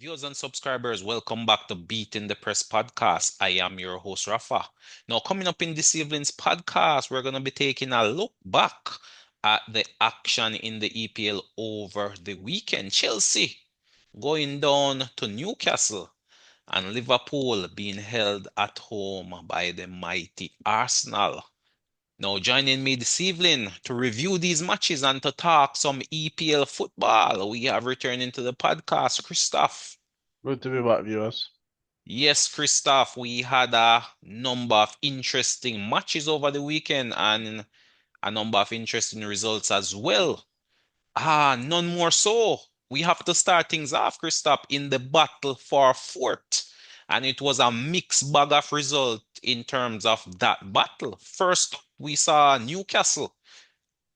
Viewers and subscribers, welcome back to Beating the Press podcast. I am your host, Rafa. Now, coming up in this evening's podcast, we're going to be taking a look back at the action in the EPL over the weekend. Chelsea going down to Newcastle and Liverpool being held at home by the mighty Arsenal. Now, joining me this evening to review these matches and to talk some EPL football, we have returning to the podcast, Christoph. Good to be back, viewers. Yes, Christoph, we had a number of interesting matches over the weekend and a number of interesting results as well. None more so. We have to start things off, Christoph, in the battle for fourth. And it was a mixed bag of result in terms of that battle. First, we saw Newcastle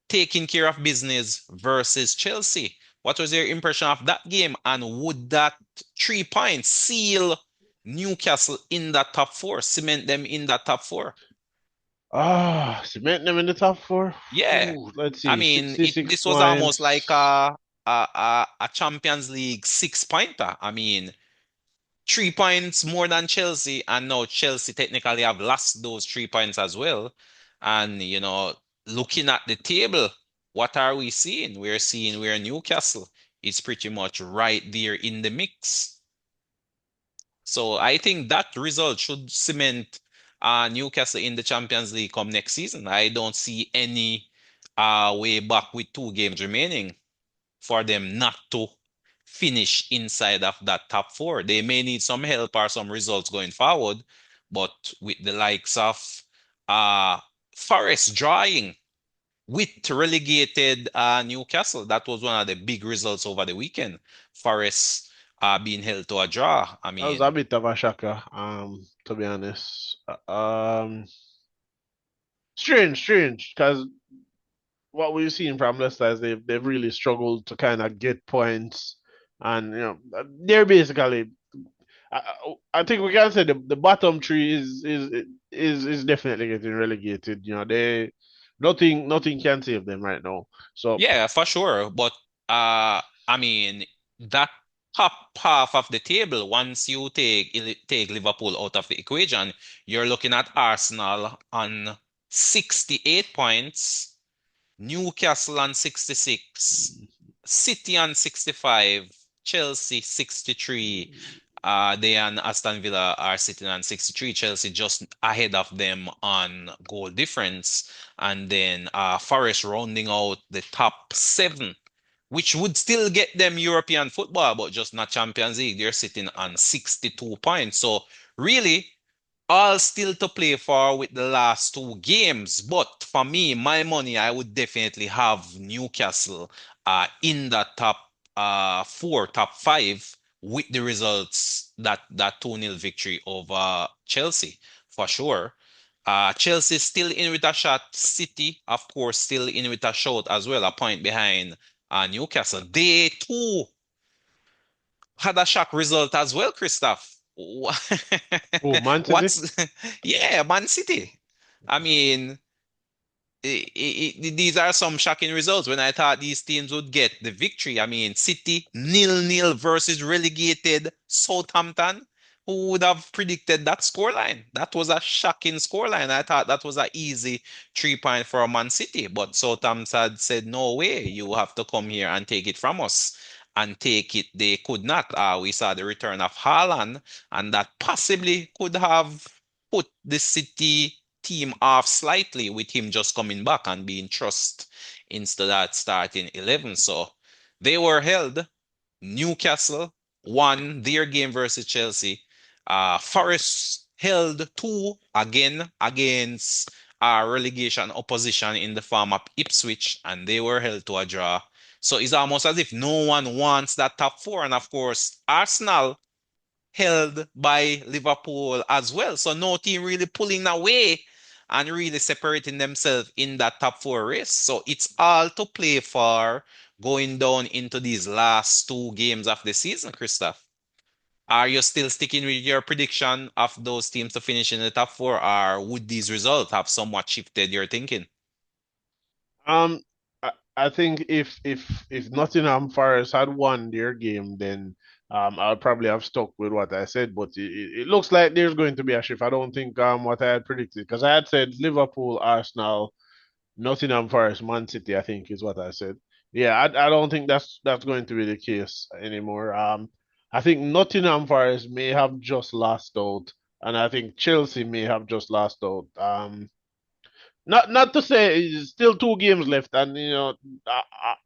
taking care of business versus Chelsea. What was your impression of that game? And would that 3 points seal Newcastle in that top four, cement them in that top four? Cement them in the top four. Yeah. Ooh, let's I see, mean, 66 this was almost like points. a Champions League 6 pointer. I mean, 3 points more than Chelsea, and now Chelsea technically have lost those 3 points as well. And looking at the table, what are we seeing? We're seeing where Newcastle is pretty much right there in the mix. So I think that result should cement Newcastle in the Champions League come next season. I don't see any way back with 2 games remaining for them not to finish inside of that top four. They may need some help or some results going forward, but with the likes of uh Forest drawing with relegated Newcastle, that was one of the big results over the weekend. Forest being held to a draw. I That was a mean, bit of a shocker, to be honest. Strange, because what we've seen from Leicester is they've really struggled to kind of get points, and they're basically. I think we can say the bottom three is definitely getting relegated. They nothing can save them right now. So yeah, for sure. But I mean, that top half of the table, once you take Liverpool out of the equation, you're looking at Arsenal on 68 points, Newcastle on 66, City on 65, Chelsea 63. They and Aston Villa are sitting on 63. Chelsea just ahead of them on goal difference. And then Forest rounding out the top seven, which would still get them European football, but just not Champions League. They're sitting on 62 points. So really, all still to play for with the last 2 games. But for me, my money, I would definitely have Newcastle in the top four, top five with the results that 2-0 victory over Chelsea for sure. Chelsea still in with a shot. City, of course, still in with a shot as well, a point behind Newcastle. They too had a shock result as well, Christoph. oh, Man City. What's yeah, Man City. I mean, these are some shocking results when I thought these teams would get the victory. I mean, City 0-0 versus relegated Southampton. Who would have predicted that scoreline? That was a shocking scoreline. I thought that was an easy 3 point for Man City, but Southampton had said, no way, you have to come here and take it from us. And take it, they could not. We saw the return of Haaland, and that possibly could have put the City team off slightly with him just coming back and being trust into that starting 11. So they were held. Newcastle won their game versus Chelsea. Forest held two again against relegation opposition in the form of Ipswich, and they were held to a draw. So it's almost as if no one wants that top four. And of course, Arsenal held by Liverpool as well. So no team really pulling away and really separating themselves in that top four race. So it's all to play for going down into these last 2 games of the season, Christoph. Are you still sticking with your prediction of those teams to finish in the top four, or would these results have somewhat shifted your thinking? I think if Nottingham Forest had won their game, then I would probably have stuck with what I said, but it looks like there's going to be a shift. I don't think what I had predicted because I had said Liverpool, Arsenal, Nottingham Forest, Man City, I think is what I said. Yeah, I don't think that's going to be the case anymore. I think Nottingham Forest may have just lost out, and I think Chelsea may have just lost out. Not to say it's still two games left, and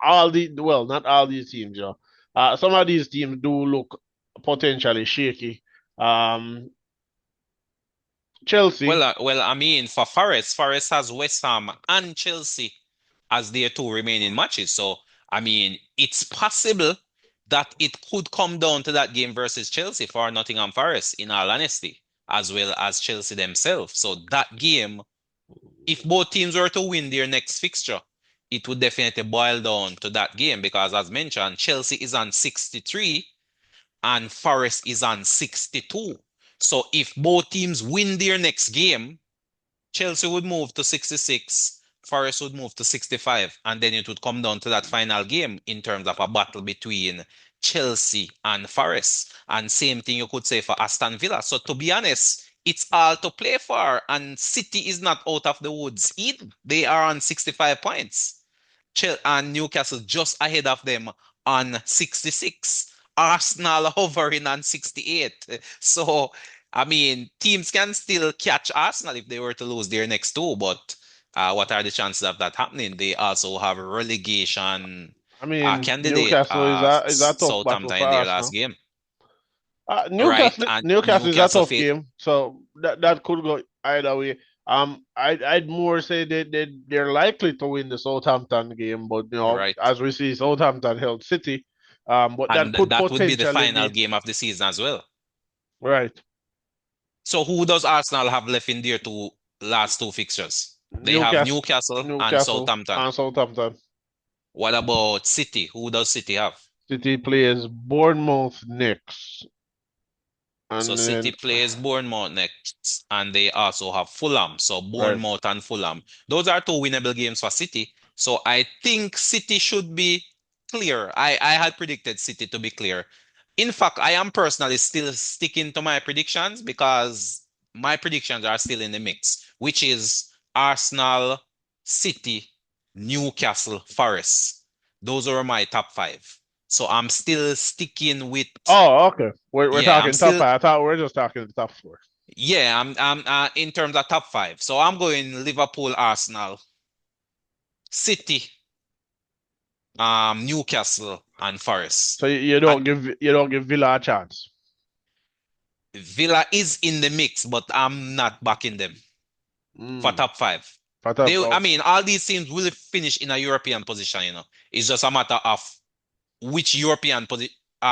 all the well, not all these teams, some of these teams do look potentially shaky. Um, Well, Chelsea, I mean, for Forest has West Ham and Chelsea as their two remaining matches. So, I mean, it's possible that it could come down to that game versus Chelsea for Nottingham Forest, in all honesty, as well as Chelsea themselves. So that game, if both teams were to win their next fixture, it would definitely boil down to that game because, as mentioned, Chelsea is on 63 and Forest is on 62. So if both teams win their next game, Chelsea would move to 66, Forest would move to 65, and then it would come down to that final game in terms of a battle between Chelsea and Forest. And same thing you could say for Aston Villa. So to be honest, it's all to play for, and City is not out of the woods either. They are on 65 points. And Newcastle just ahead of them on 66. Arsenal hovering on 68. So, I mean, teams can still catch Arsenal if they were to lose their next two, but what are the chances of that happening? They also have a relegation I mean, candidate, Newcastle is a tough battle Southampton for in their last Arsenal. game, right? Newcastle And Newcastle is a Newcastle tough fit, game, so that could go either way. I'd more say they're likely to win the Southampton game, but right? as we see, Southampton held City, but that And could that would be the potentially final be game of the season as well. right. So who does Arsenal have left in their last two fixtures? They have Newcastle, Newcastle and Newcastle, Southampton. and Southampton. What about City? Who does City have? City plays Bournemouth next, So and City then plays Bournemouth next, and they also have Fulham. So right. Bournemouth and Fulham. Those are two winnable games for City. So I think City should be clear. I had predicted City to be clear. In fact, I am personally still sticking to my predictions because my predictions are still in the mix, which is Arsenal, City, Newcastle, Forest. Those are my top five. So I'm still sticking with, Oh, okay. We're yeah, I'm talking top still, five. I thought we were just talking the top four. yeah, I'm in terms of top five. So I'm going Liverpool, Arsenal, City, Newcastle, and So Forest. you And don't give Villa a chance. Villa is in the mix, but I'm not backing them for Mm. top five. For top I four. mean, all these teams will finish in a European position. It's just a matter of which European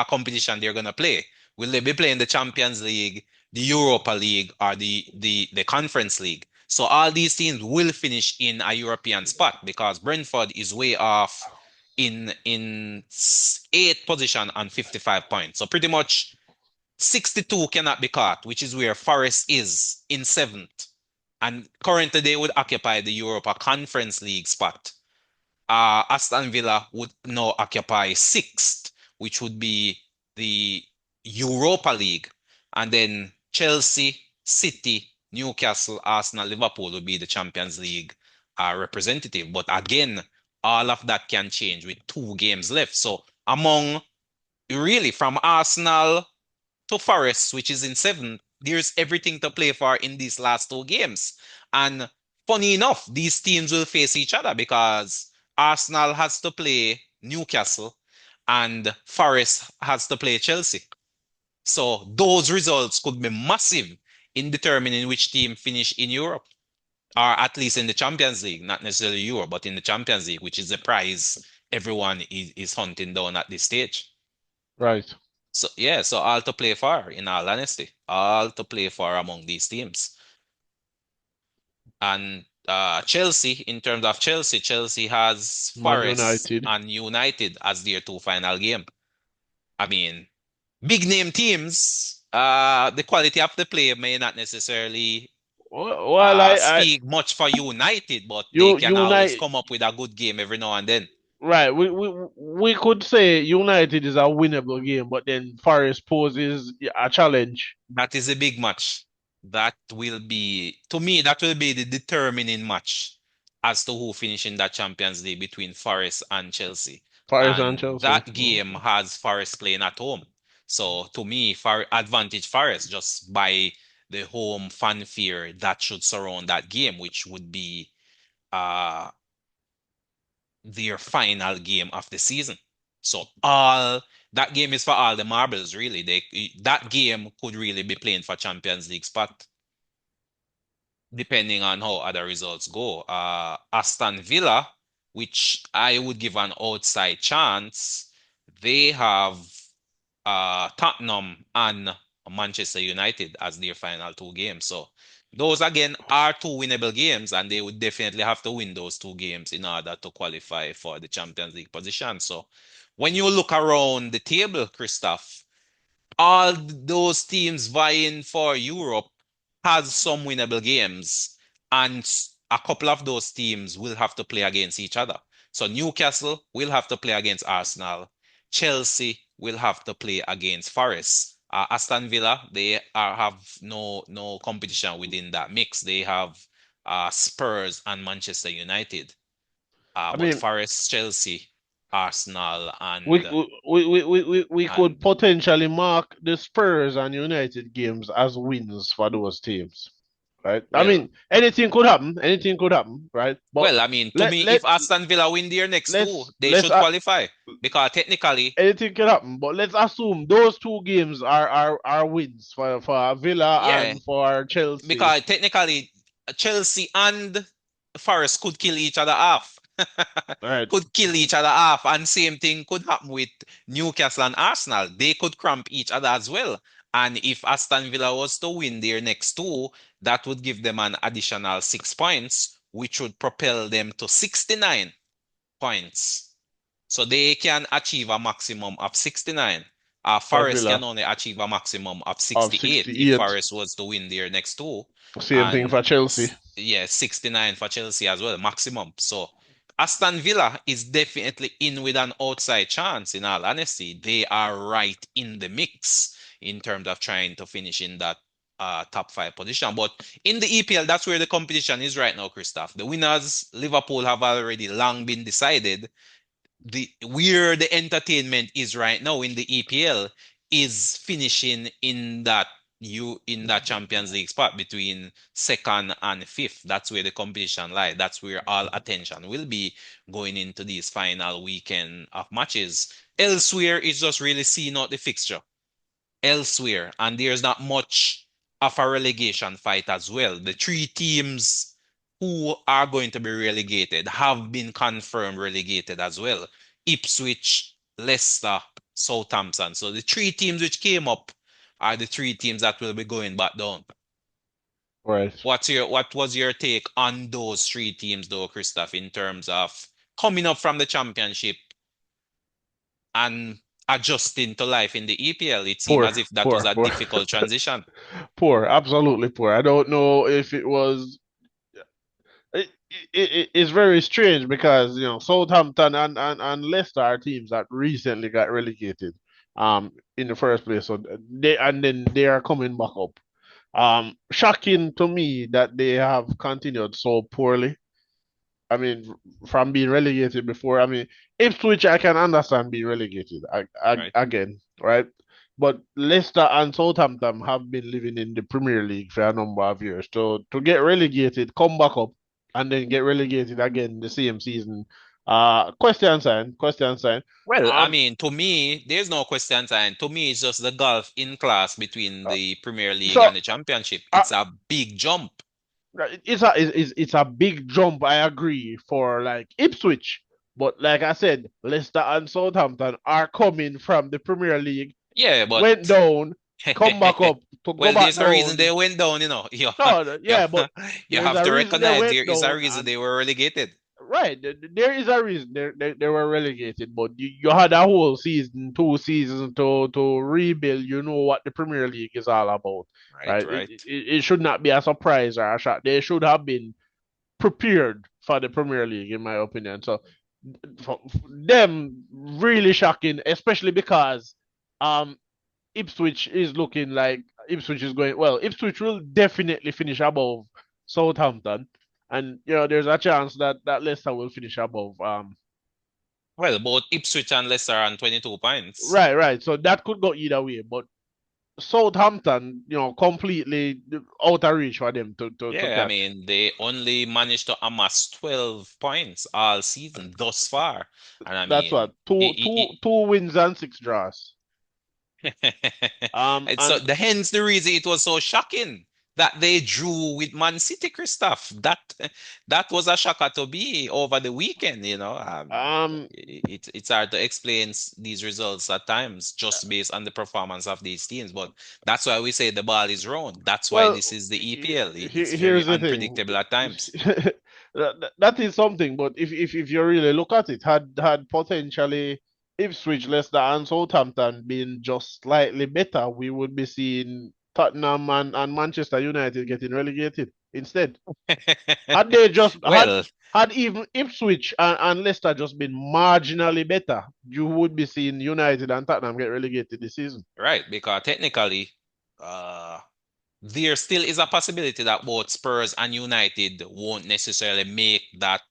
competition they're gonna play. Will they be playing the Champions League, the Europa League, or the Conference League? So all these teams will finish in a European spot because Brentford is way off in eighth position on 55 points. So pretty much 62 cannot be caught, which is where Forest is in seventh. And currently they would occupy the Europa Conference League spot. Aston Villa would now occupy sixth, which would be the Europa League. And then Chelsea, City, Newcastle, Arsenal, Liverpool would be the Champions League representative. But again, all of that can change with two games left. So among really from Arsenal to Forest, which is in seventh, there's everything to play for in these last two games. And funny enough, these teams will face each other because Arsenal has to play Newcastle and Forest has to play Chelsea. So those results could be massive in determining which team finish in Europe, or at least in the Champions League, not necessarily Europe, but in the Champions League, which is the prize everyone is hunting down at this stage. Right. So yeah, so all to play for, in all honesty. All to play for among these teams. And Chelsea, in terms of Chelsea, Chelsea has Man Forest United. and United as their two final game. I mean, big name teams, the quality of the play may not necessarily Well, I speak much for United, but they you can always United come up with a good game every now and then. right. We could say United is a winnable game, but then Forest poses a challenge. That is a big match. That will be, to me, that will be the determining match as to who finish in that Champions League between Forest and Chelsea. Forest and And Chelsea. that game has Forest playing at home. So to me, for advantage Forest just by the home fanfare that should surround that game, which would be uh their final game of the season. So all that game is for all the marbles, really. That game could really be playing for Champions League spot, depending on how other results go. Aston Villa, which I would give an outside chance, they have Tottenham and Manchester United as their final two games. So those again are two winnable games, and they would definitely have to win those two games in order to qualify for the Champions League position. So when you look around the table, Christoph, all those teams vying for Europe has some winnable games, and a couple of those teams will have to play against each other. So Newcastle will have to play against Arsenal. Chelsea will have to play against Forest. Aston Villa, have no competition within that mix. They have Spurs and Manchester United. I But mean, Forest, Chelsea, Arsenal, we we could and potentially mark the Spurs and United games as wins for those teams, right? I well, mean, anything could happen. Anything could happen, right? But Well, I mean, to let me, let if Aston Villa win their next two, they let's should qualify because technically, anything can happen. But let's assume those two games are wins for Villa yeah, and for Chelsea, because technically, Chelsea and Forest could kill each other off. right? Could kill each other off, and same thing could happen with Newcastle and Arsenal. They could cramp each other as well. And if Aston Villa was to win their next two, that would give them an additional 6 points, which would propel them to 69 points. So they can achieve a maximum of 69. For Forest can Villa only achieve a maximum of of 68 if 68. Forest was to win their next two. Same thing And for Chelsea. yeah, 69 for Chelsea as well, maximum. So Aston Villa is definitely in with an outside chance, in all honesty. They are right in the mix in terms of trying to finish in that top five position. But in the EPL, that's where the competition is right now, Christoph. The winners, Liverpool, have already long been decided. The entertainment is right now in the EPL is finishing in that Champions League spot between second and fifth. That's where the competition lies. That's where all attention will be going into these final weekend of matches. Elsewhere, it's just really seeing out the fixture elsewhere, and there's not much of a relegation fight as well. The three teams who are going to be relegated have been confirmed relegated as well. Ipswich, Leicester, Southampton. So the three teams which came up are the three teams that will be going back down. Right. What was your take on those three teams though, Christoph, in terms of coming up from the championship and adjusting to life in the EPL? It seemed Poor, as if that was poor, a poor, difficult transition. poor. Absolutely poor. I don't know if it was. It, it's very strange because Southampton and Leicester are teams that recently got relegated in the first place. So then they are coming back up. Shocking to me that they have continued so poorly. I mean, from being relegated before. I mean, Ipswich I can understand being relegated Right. again, right? But Leicester and Southampton have been living in the Premier League for a number of years. So to get relegated, come back up, and then get relegated again the same season. Question sign, question sign. Well, I Um, mean, to me, there's no question time. To me, it's just the gulf in class between uh, the Premier League so and the Championship. uh, It's a big jump. it's a big jump. I agree for like Ipswich, but like I said, Leicester and Southampton are coming from the Premier League, Yeah, but went down, come back up to go well, back there's a reason down. they went down, you know. No, You, yeah, but you there's have a to reason they recognize there went is a down, reason and they were relegated. right, there is a reason they were relegated, but you had a whole season, 2 seasons to rebuild. You know what the Premier League is all about, Right, right? right. It should not be a surprise or a shock. They should have been prepared for the Premier League, in my opinion. So For them really shocking, especially because um Ipswich is looking like Ipswich is going well. Ipswich will definitely finish above Southampton, and there's a chance that Leicester will finish above. Well, both Ipswich and Leicester are on 22 points. Right, right. So that could go either way, but Southampton, completely out of reach for them to Yeah, I catch. mean, they only managed to amass 12 points all season thus far. And I That's mean, what two wins and six draws. and so And hence the reason it was so shocking that they drew with Man City, Christoph. That was a shocker to be over the weekend, you know. um, It's hard to explain these results at times just based on the performance of these teams, but that's why we say the ball is round. That's why well, this is the EPL. It's very here's the thing. unpredictable at times. That is something, but if you really look at it, had potentially Ipswich, Leicester, and Southampton been just slightly better, we would be seeing Tottenham and Manchester United getting relegated instead. Had they just Well, had even Ipswich and Leicester just been marginally better, you would be seeing United and Tottenham get relegated this season. right, because technically, uh, there still is a possibility that both Spurs and United won't necessarily make that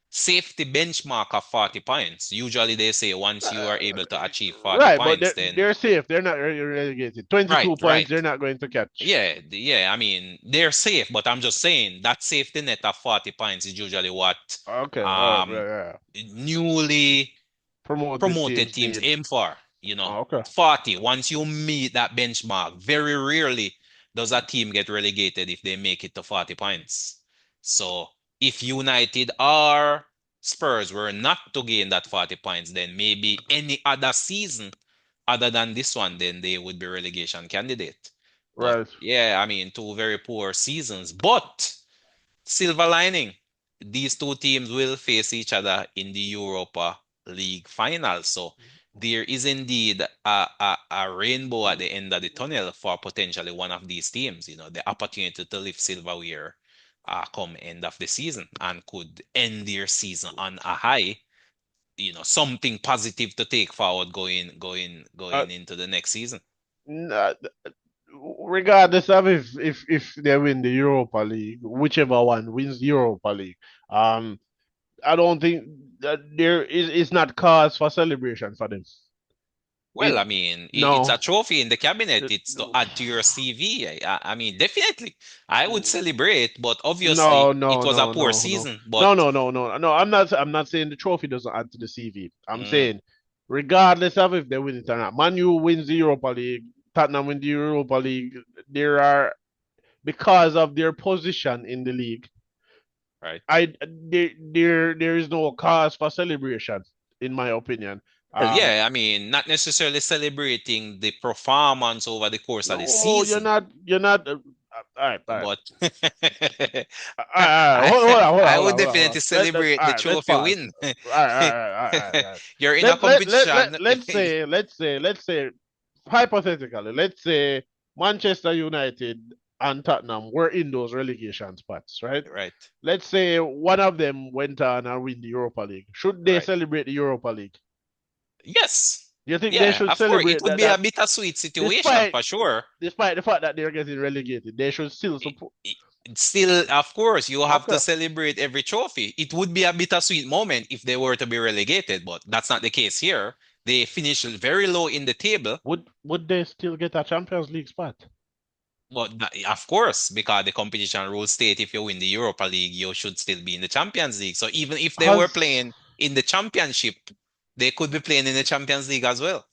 safety benchmark of 40 points. Usually they say once you are able to achieve 40 Right, but points, then they're safe. They're not relegated. right, 22 points, right. they're not going to catch. Yeah, yeah, I mean, they're safe, but I'm just saying that safety net of 40 points is usually what Okay, all right, um right, right. newly Promoted promoted teams teams need. aim for, you know. Okay, 40, once you meet that benchmark, very rarely does a team get relegated if they make it to 40 points. So if United or Spurs were not to gain that 40 points, then maybe any other season other than this one, then they would be relegation candidate. But right. yeah, I mean, two very poor seasons. But silver lining, these two teams will face each other in the Europa League final. So there is indeed a rainbow at the end of the tunnel for potentially one of these teams, you know, the opportunity to lift silverware come end of the season and could end their season on a high, you know, something positive to take forward Uh, going into the next season. n- uh, Regardless of if they win the Europa League, whichever one wins the Europa League, um, I don't think that there is it's not cause for celebration for them. Well, It I mean, it's no. a trophy in the cabinet. Uh, It's to add to your CV. I mean, definitely, I would celebrate, but No, obviously, it no, was a no, poor no, no, season. But no, no, no, no, no. I'm not saying the trophy doesn't add to the CV. I'm mm, saying, regardless of if they win it or not, Man U wins the Europa League, Tottenham win the Europa League. There are because of their position in the league. right. There is no cause for celebration, in my opinion. Well, Um, yeah, I mean, not necessarily celebrating the performance over the course of the no, you're season, not. You're not. All right, all right. but All right, I hold I on, would hold on, hold on. definitely celebrate All the right, let's trophy pause. win. All right, all right, all right, all right, all right. You're in a competition. Let's say, hypothetically, let's say Manchester United and Tottenham were in those relegation spots, right? Right, Let's say one of them went on and win the Europa League. Should they right. celebrate the Europa League? Yes. Do you think they Yeah, should of course. It celebrate would that? be a That bittersweet situation despite for sure. despite the fact that they're getting relegated, they should still I- support. I- Still, of course, you have to Okay. celebrate every trophy. It would be a bittersweet moment if they were to be relegated, but that's not the case here. They finished very low in the table, Would they still get a Champions League spot? but of course, because the competition rules state if you win the Europa League, you should still be in the Champions League. So even if they were Has playing in the championship, they could be playing in the Champions League as well.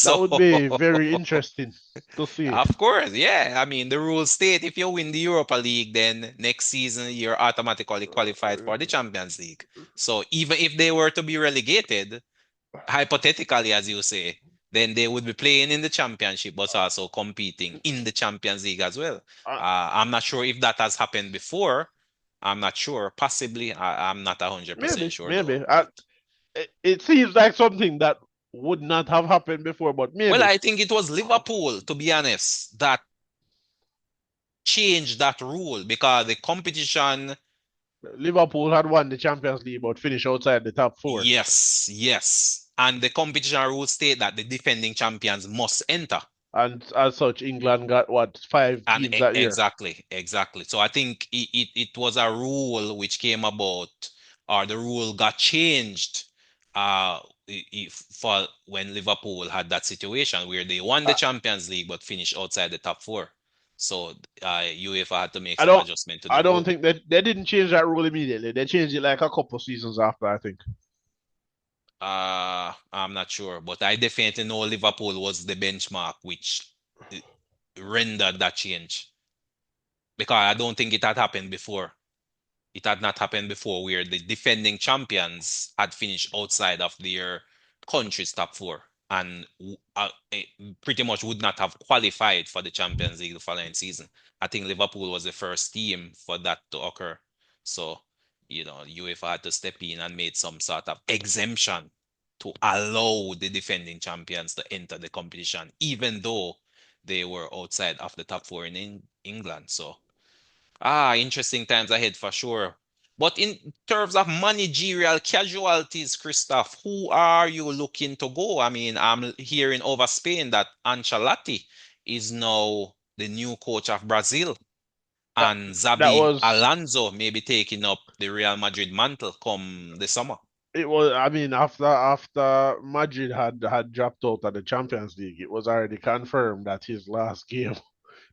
That So would be very interesting to see. of course, yeah. I mean, the rules state if you win the Europa League, then next season you're automatically qualified for the Champions League. So even if they were to be relegated, hypothetically, as you say, then they would be playing in the championship, but also competing in the Champions League as well. Uh, I'm not sure if that has happened before. I'm not sure. Possibly. I'm not 100% maybe, sure though. maybe. But It seems like something that would not have happened before, but well, maybe. I think it was Liverpool, to be honest, that changed that rule because the competition Liverpool had won the Champions League but finished outside the top four. Yes, yes. And the competition rules state that the defending champions must enter. And as such, England got what, five And teams that year. exactly, exactly. So I think it was a rule which came about, or the rule got changed uh for when Liverpool had that situation where they won the I, Champions League but finished outside the top four. So UEFA had to make I some don't adjustment to the I don't rule. think that they didn't change that rule immediately. They changed it like a couple seasons after, I think. I'm not sure, but I definitely know Liverpool was the benchmark which uh, rendered that change because I don't think it had happened before. It had not happened before where the defending champions had finished outside of their country's top four and pretty much would not have qualified for the Champions League the following season. I think Liverpool was the first team for that to occur. So, UEFA had to step in and made some sort of exemption to allow the defending champions to enter the competition, even though they were outside of the top four in England. So, interesting times ahead for sure. But in terms of managerial casualties, Christoph, who are you looking to go? I mean, I'm hearing over Spain that Ancelotti is now the new coach of Brazil, That and that Xabi was Alonso may be taking up the Real Madrid mantle come the summer. it was I mean after Madrid had dropped out of the Champions League, it was already confirmed that his last game.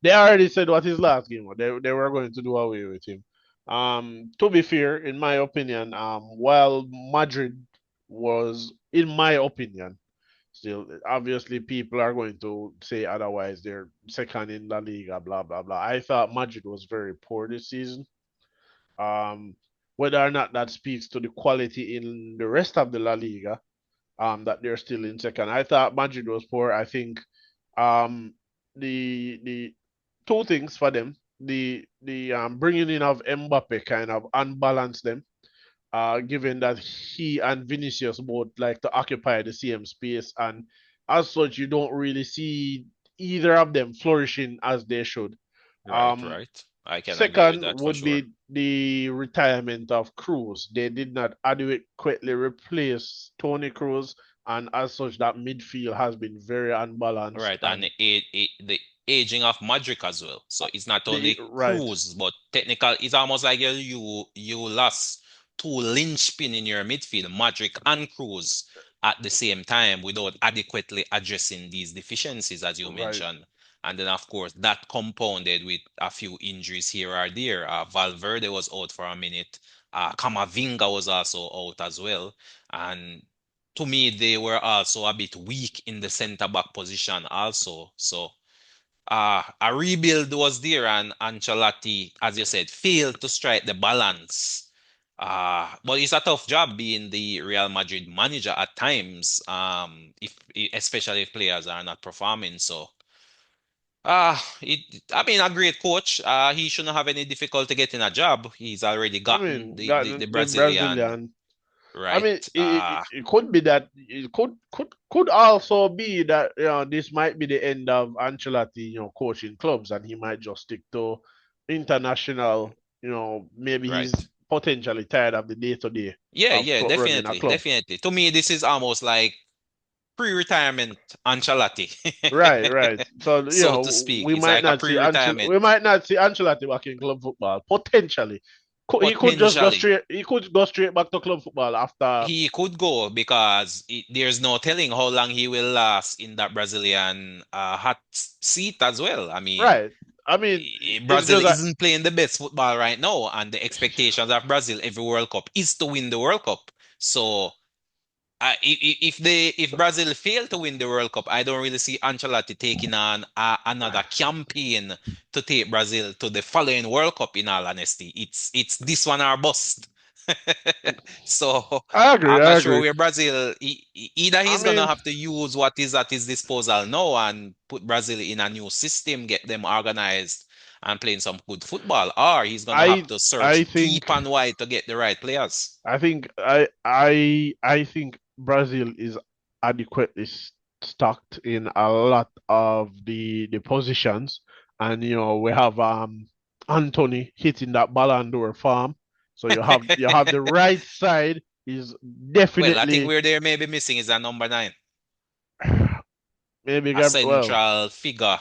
They already said what his last game was. They were going to do away with him. To be fair, in my opinion, while Madrid was, in my opinion, still obviously people are going to say otherwise. They're second in La Liga, blah blah blah. I thought Madrid was very poor this season. Um, whether or not that speaks to the quality in the rest of the La Liga, that they're still in second. I thought Madrid was poor. I think um the two things for them. The bringing in of Mbappe kind of unbalanced them, given that he and Vinicius both like to occupy the same space, and as such, you don't really see either of them flourishing as they should. Right, Um, right. I can agree with Second that for would sure. be the retirement of Cruz. They did not adequately replace Tony Cruz, and as such, that midfield has been very unbalanced. Right, and And the aging of Madrid as well. So it's not the only right, Cruz, but technical. It's almost like you lost two linchpin in your midfield, Madrid and Cruz, at the same time without adequately addressing these deficiencies, as you right, mentioned. And then, of course, that compounded with a few injuries here or there. Valverde was out for a minute. Camavinga was also out as well. And to me, they were also a bit weak in the center back position also. So a rebuild was there, and Ancelotti, as you said, failed to strike the balance. But it's a tough job being the Real Madrid manager at times, if especially if players are not performing. So I mean, a great coach. He shouldn't have any difficulty getting a job. He's already I gotten mean, the the Brazilian, Brazilian. I right? mean, it could be that it could also be that this might be the end of Ancelotti, coaching clubs, and he might just stick to international. Maybe Right. he's potentially tired of the day to day Yeah, of yeah, running a definitely, club. definitely. To me, this is almost like pre-retirement Ancelotti, Right, right. So so to speak. we It's might like a not see pre-retirement Ancelotti back in club football potentially. He could just go potentially. straight. He could go straight back to club football after. He could go because there's no telling how long he will last in that Brazilian hot seat as well. I mean, Right. I mean, it's Brazil just that. isn't playing the best football right now, and the expectations of Brazil every World Cup is to win the World Cup. So if Brazil fail to win the World Cup, I don't really see Ancelotti taking on another campaign to take Brazil to the following World Cup. In all honesty, it's this one or bust. So I agree. I'm I not sure agree. where Brazil either I he's gonna mean, have to use what is at his disposal now and put Brazil in a new system, get them organized and playing some good football, or he's gonna have I to I search deep think and wide to get the right players. I think Brazil is adequately stocked in a lot of the positions, and we have Anthony hitting that Ballon d'Or farm. So you have the right side is Well, I think definitely where they may be missing is a number nine, maybe a Well, central figure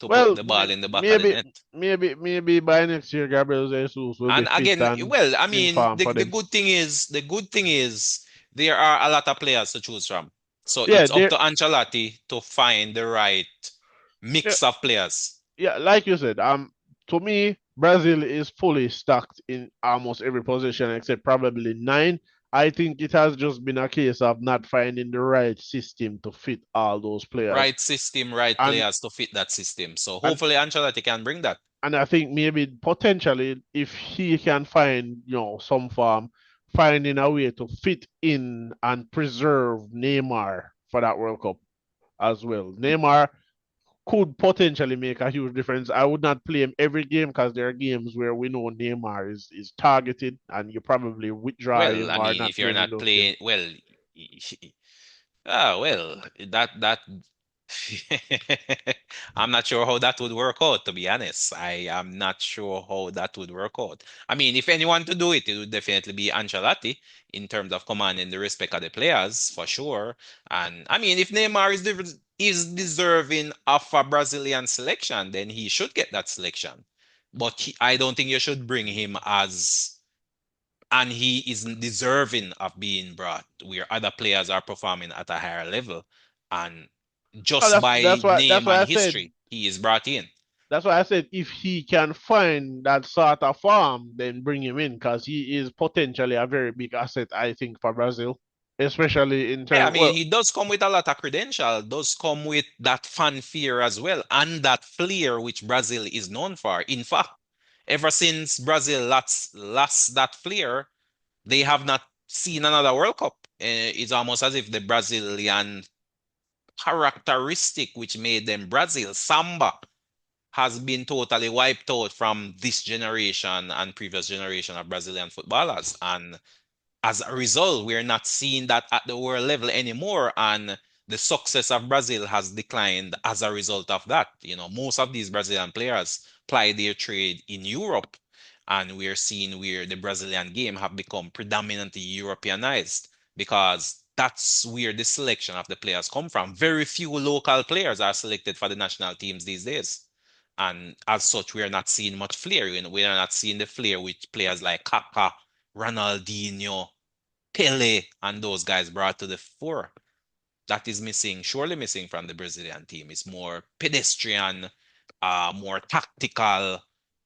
to put well, the ball in the back of the maybe net. maybe by next year Gabriel Jesus will be And fit again, and well, I in mean, form for them. the good thing is there are a lot of players to choose from. So Yeah, it's up they to Ancelotti to find the right yeah, mix of players. yeah, like you said, to me, Brazil is fully stacked in almost every position except probably nine. I think it has just been a case of not finding the right system to fit all those players. Right system, right And players to fit that system. So and hopefully Ancelotti can bring that. and I think maybe potentially if he can find, some form, finding a way to fit in and preserve Neymar for that World Cup as well. Neymar could potentially make a huge difference. I would not play him every game because there are games where we know Neymar is targeted and you probably withdraw Well, him I or mean, not if you're play him in not those games. playing, well, well, that I'm not sure how that would work out, to be honest. I am not sure how that would work out. I mean, if anyone to do it, it would definitely be Ancelotti in terms of commanding the respect of the players, for sure. And I mean, if Neymar is deserving of a Brazilian selection, then he should get that selection. But I don't think you should bring him as and he isn't deserving of being brought where other players are performing at a higher level. And Oh, just that's by that's why that's name why and I said history, he is brought in. if he can find that sort of form, then bring him in because he is potentially a very big asset, I think, for Brazil, especially in Yeah, I terms. mean, Well, he does come with a lot of credential, does come with that fanfare as well, and that flair which Brazil is known for. In fact, ever since Brazil lost that flair, they have not seen another World Cup. It's almost as if the Brazilian characteristic which made them Brazil, samba, has been totally wiped out from this generation and previous generation of Brazilian footballers. And as a result, we're not seeing that at the world level anymore. And the success of Brazil has declined as a result of that. You know, most of these Brazilian players ply their trade in Europe. And we're seeing where the Brazilian game have become predominantly Europeanized because that's where the selection of the players come from. Very few local players are selected for the national teams these days. And as such, we are not seeing much flair. You know, we are not seeing the flair with players like Kaká, Ronaldinho, Pele, and those guys brought to the fore. That is missing, surely missing from the Brazilian team. It's more pedestrian, more tactical,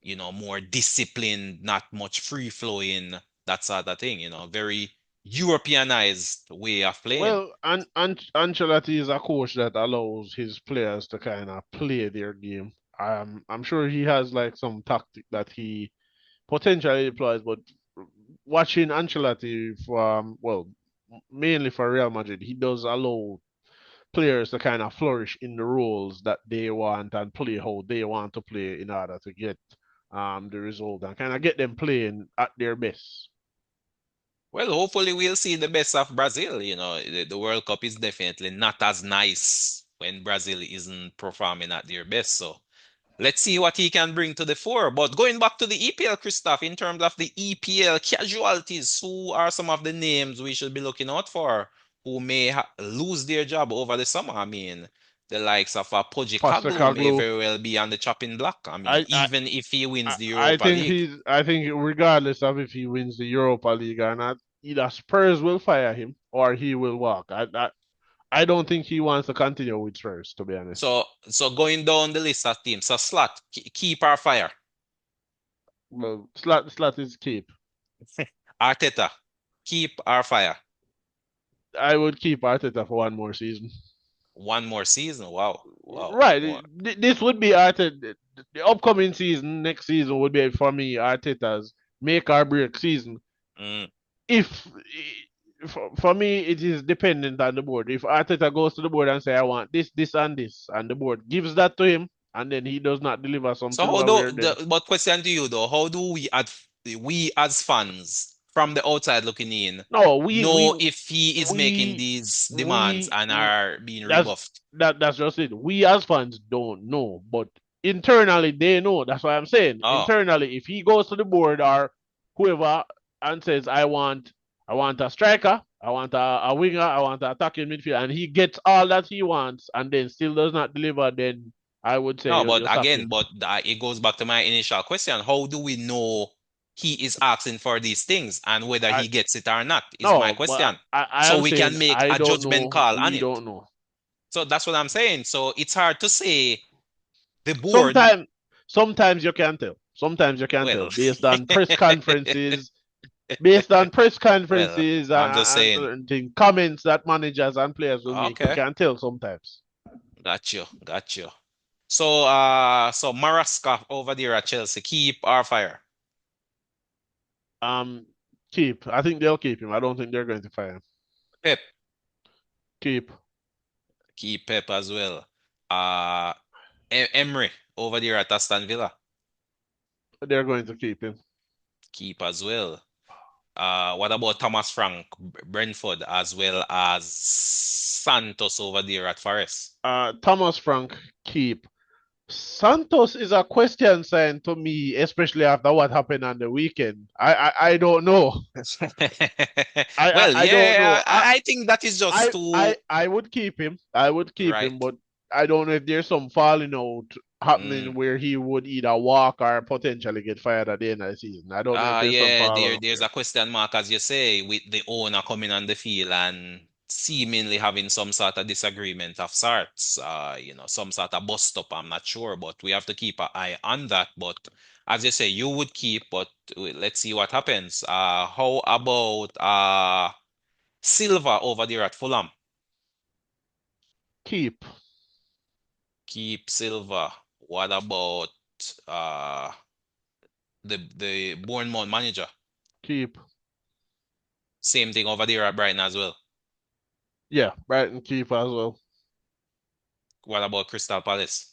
more disciplined, not much free flowing, that sort of thing, very Europeanized way of playing. Ancelotti is a coach that allows his players to kind of play their game. I'm sure he has like some tactic that he potentially deploys, but watching Ancelotti from, well, mainly for Real Madrid, he does allow players to kind of flourish in the roles that they want and play how they want to play in order to get the result and kind of get them playing at their best. Well, hopefully we'll see the best of Brazil. The World Cup is definitely not as nice when Brazil isn't performing at their best. So let's see what he can bring to the fore. But going back to the EPL, Christoph, in terms of the EPL casualties, who are some of the names we should be looking out for who may lose their job over the summer? I mean, the likes of Pochettino may Postecoglou, very well be on the chopping block. I mean, I, I even if he wins the I Europa think League. he's. I think regardless of if he wins the Europa League or not, either Spurs will fire him or he will walk. I don't think he wants to continue with Spurs, to be honest. So going down the list of teams, so Slot, keep our fire. Well, Slat is keep. Arteta, keep our fire. I would keep Arteta for one more season. One more season. Wow, wow. Right. This would be Arteta. The upcoming season, next season, would be for me Arteta's make or break season. Mm. If for me, it is dependent on the board. If Arteta goes to the board and say, "I want this, this, and this," and the board gives that to him, and then he does not deliver some So how silverware, then but question to you though, how do we as fans from the outside looking in no, know if he is making we these demands we and are being that's rebuffed? that's just it. We as fans don't know, but internally they know. That's what I'm saying. Oh, Internally, if he goes to the board or whoever and says, I want a striker, I want a winger, I want an attacking midfield, and he gets all that he wants and then still does not deliver, then I would say No, but you sack again, him. it goes back to my initial question. How do we know he is asking for these things and whether I he gets it or not is my no, but question. I So am we saying can make I a don't judgment know. call on We it. don't know. So that's what I'm saying. So it's hard to say the board, Sometimes, sometimes you can tell. Sometimes you can tell well, based on press conferences, based on press well, conferences I'm just and saying, certain things, comments that managers and players will make. You okay, can tell sometimes. got you. So, so Maraska over there at Chelsea, keep or fire? Um, keep. I think they'll keep him. I don't think they're going to fire him. Pep, Keep. keep Pep as well. Uh, Emery over there at Aston Villa, They're going to keep him. keep as well. What about Thomas Frank, Brentford, as well as Santos over there at Forest? Thomas Frank, keep. Santos is a question sign to me, especially after what happened on the weekend. I don't know. Well, I don't know. yeah, I think that is just too I would keep him. I would keep him, right. but I don't know if there's some falling out Mm. happening where he would either walk or potentially get fired at the end of the season. I don't know if there's some Yeah, falling out there's there. a question mark, as you say, with the owner coming on the field and seemingly having some sort of disagreement of sorts. Some sort of bust up. I'm not sure, but we have to keep an eye on that. But as you say, you would keep, but let's see what happens. How about Silva over there at Fulham? Keep, Keep Silva. What about uh the Bournemouth manager? keep. Same thing over there at Brighton as well. Yeah, Brighton keep as well. What about Crystal Palace?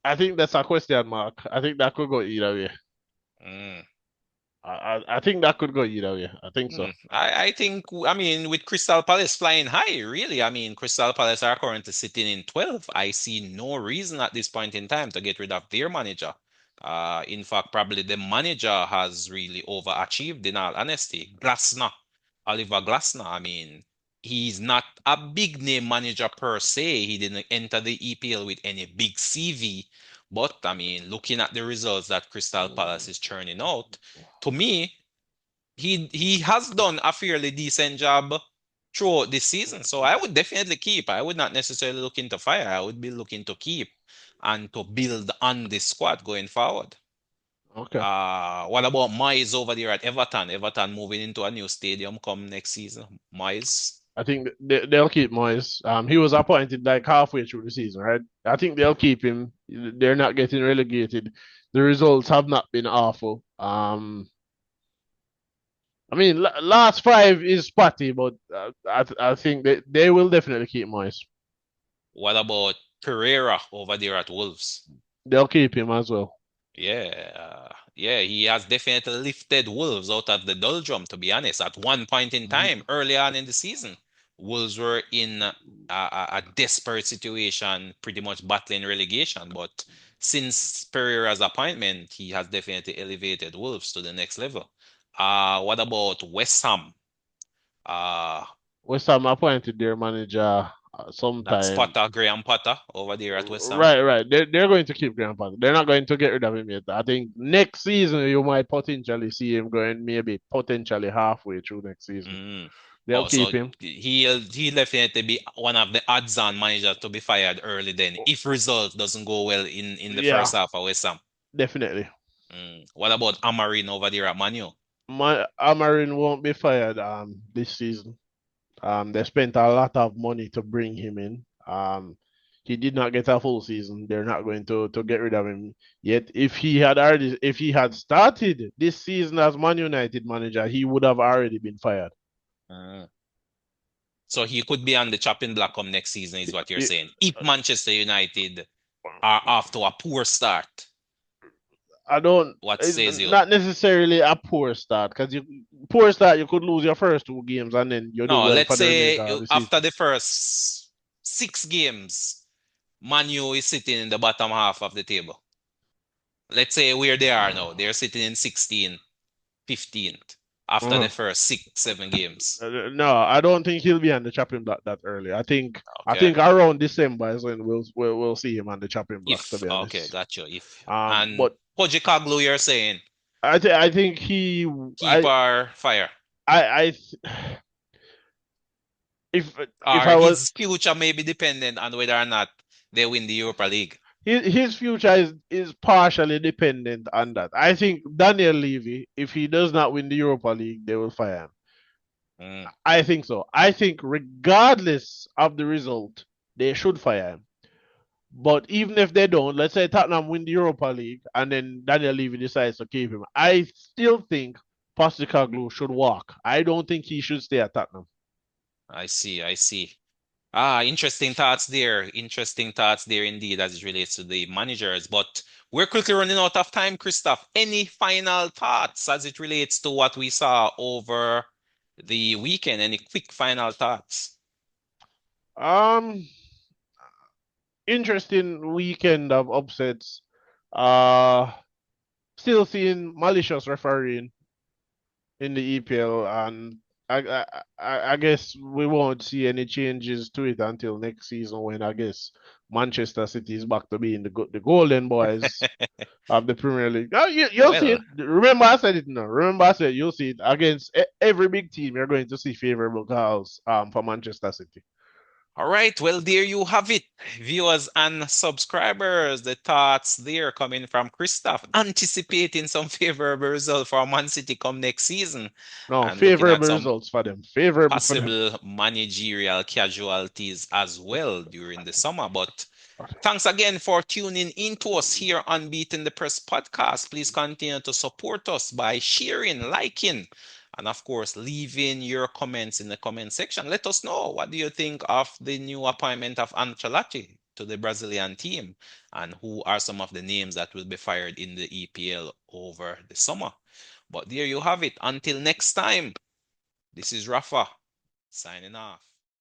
I think that's a question mark. I think that could go either way. Mm. I think that could go either way. I think so. I think, I mean, with Crystal Palace flying high, really, I mean, Crystal Palace are currently sitting in 12. I see no reason at this point in time to get rid of their manager. In fact, probably the manager has really overachieved, in all honesty. Oliver Glasner, I mean, he's not a big name manager per se. He didn't enter the EPL with any big CV. But, I mean, looking at the results that Crystal Palace is churning out, to me, he has done a fairly decent job throughout this season. So I would definitely keep. I would not necessarily look into fire. I would be looking to keep and to build on this squad going forward. Okay. What about Moyes over there at Everton? Everton moving into a new stadium come next season. Moyes. I think they'll keep Moyes. He was appointed like halfway through the season, right? I think they'll keep him. They're not getting relegated. The results have not been awful. I mean, last five is spotty, but I think they will definitely keep Moyes. What about Pereira over there at Wolves? They'll keep him as well. Yeah, he has definitely lifted Wolves out of the doldrum, to be honest. At one point in time, early on in the season, Wolves were in a desperate situation, pretty much battling relegation. But since Pereira's appointment, he has definitely elevated Wolves to the next level. What about West Ham? Uh, West Ham appointed their manager that's sometime. Potter, Graham Potter over there at West Ham. Right. They're going to keep Graham Potter. They're not going to get rid of him yet. I think next season you might potentially see him going maybe potentially halfway through next season. Mm. They'll Oh, keep so him. he'll definitely be one of the odds-on managers to be fired early then if results doesn't go well in the first Yeah, half of West Ham. definitely. What about Amarin over there at Manu? My Amarin won't be fired this season. They spent a lot of money to bring him in. He did not get a full season. They're not going to get rid of him yet. If he had started this season as Man United manager, he would have already been fired. Mm. So he could be on the chopping block come next season, is what you're It- saying. If Manchester United are off to a poor start, I don't. what It's says you? not necessarily a poor start because you poor start you could lose your first two games and then you do No, well let's for the remainder say of the season. after the first 6 games, Manu is sitting in the bottom half of the table. let's say where they are now. They're sitting in 16th, 15th after the Uh-huh. first 6, 7 games. No, I don't think he'll be on the chopping block that early. I Okay. think around December is when we'll see him on the chopping block, to If be okay, honest. gotcha. If and But Pochettino, you're saying I think he keep our fire, I if if or I was his future may be dependent on whether or not they win the Europa League. his future is partially dependent on that. I think Daniel Levy, if he does not win the Europa League, they will fire him. Mm, I think so. I think regardless of the result, they should fire him. But even if they don't, let's say Tottenham win the Europa League and then Daniel Levy decides to keep him, I still think Postecoglou should walk. I don't think he should stay at Tottenham. I see, I see. Ah, interesting thoughts there. Interesting thoughts there indeed as it relates to the managers. But we're quickly running out of time, Christoph. Any final thoughts as it relates to what we saw over the weekend? Any quick final thoughts? Um, Interesting weekend of upsets. Uh, Still seeing malicious refereeing in the EPL, and I guess we won't see any changes to it until next season when I guess Manchester City is back to being the golden boys of the Premier League. Oh, you'll see Well, it. Remember I said it now. Remember I said you'll see it against every big team. You're going to see favorable calls for Manchester City. all right, well, there you have it, viewers and subscribers. The thoughts there coming from Christoph, anticipating some favorable result for Man City come next season, No, and looking at favorable some results for them. Favorable for them. possible managerial casualties as well during the summer. But thanks again for tuning in to us here on Beating the Press podcast. Please continue to support us by sharing, liking, and of course, leaving your comments in the comment section. Let us know, what do you think of the new appointment of Ancelotti to the Brazilian team, and who are some of the names that will be fired in the EPL over the summer. But there you have it. Until next time, this is Rafa signing off.